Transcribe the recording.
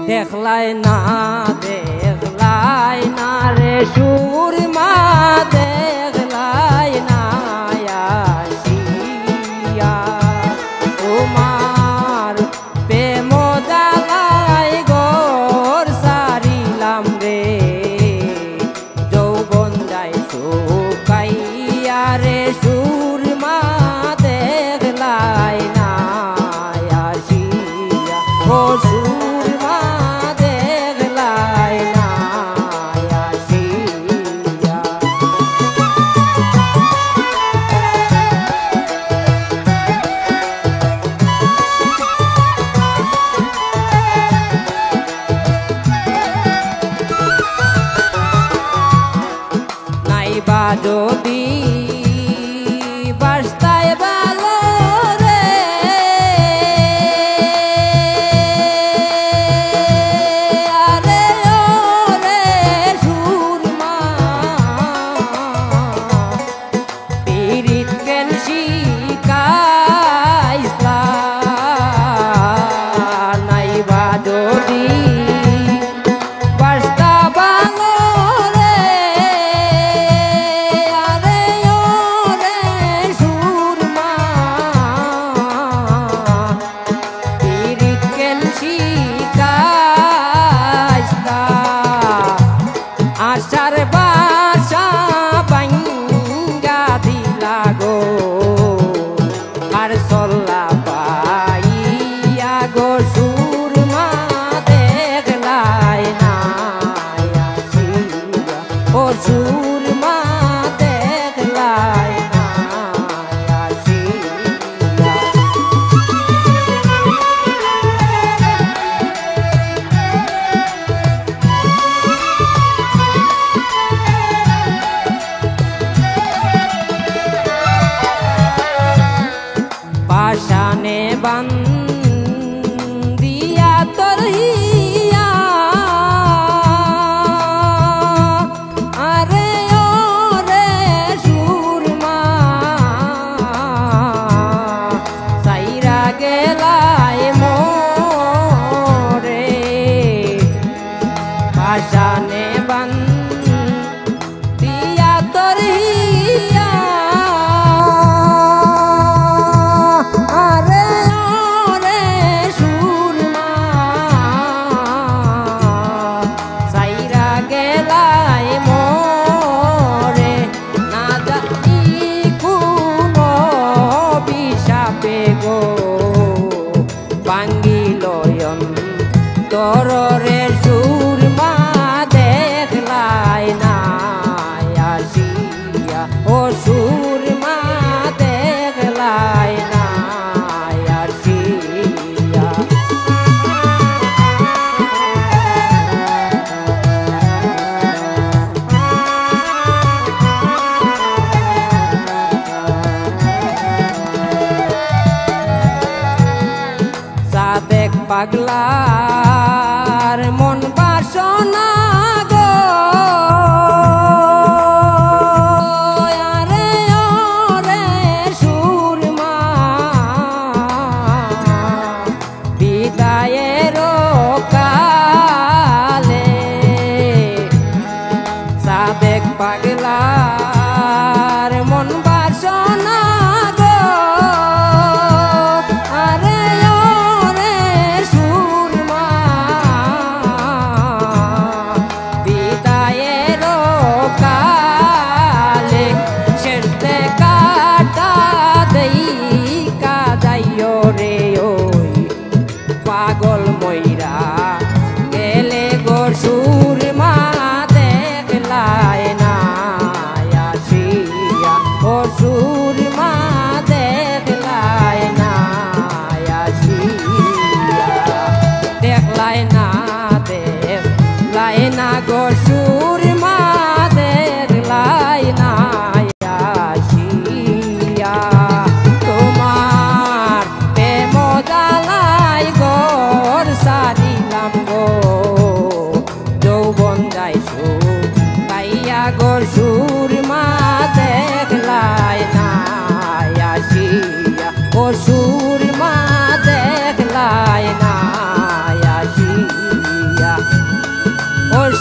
দেখলাই না রে সুরমা দেখলাই না আসিয়া তোমার প্রেম জ্বালাই ঘর সারিলাম রে যৌবন যাই শুকাইয়া রে সুরমা দেখলাই না আসিয়া ও সুরমা দেখলাই না আসিয়া। নাইবা যদি বাস্তায় ভালো রে আরে ও রে সুরমা পীড়িত কেন শিকাইলা নাইবা যদি বাস্তা ভালো রে আরে ও রে সুরমা পীড়িত কেন শিকাইলা আশার বাসা ভাঙ্গা দিলা গো আর চল্লা পাইয়া গো সুরমা দেখলাই না আসিয়া ও সুরমা দেখলাই না আসিয়া। পাশানে বান্দিয়া তোর হিয়া আরে ও রে সুরমা সাইরা গেলাই মোরে পাশানে বান্দিয়া তোর হিয়া আরে ও রে সুরমা সাইরা গেলাই মোরে না জানি কোন বিষাপে গো ভাঙ্গিল অন্তর রে সুরমা দেখলাই না আসিয়া ও সুরমা দেখলাই না আসিয়া। সাদেক পাগলার মন বাসনা গো আরে ও রে সুরমা বিদায়ের কালে সাদেক পাগলার মন বাসনা গো আরে ও রে সুরমা বিদায়ের কালে শেষে কাটা দেই কাদাইও রে ওই পাগল ময়রা গেলে গো সুরমা দেখলাই না আসিয়া ও সুরমা দেখলাই না আসিয়া দেখলাই না গো সুরমা দেখলাই না আসিয়া তোমার প্রেম জ্বালাই ঘর সারিলাম গো যৌবন যাই শুকাইয়া গো সুরমা দেখলাই না আসিয়া ও সুরমা দেখলাই না আসিয়া। ওর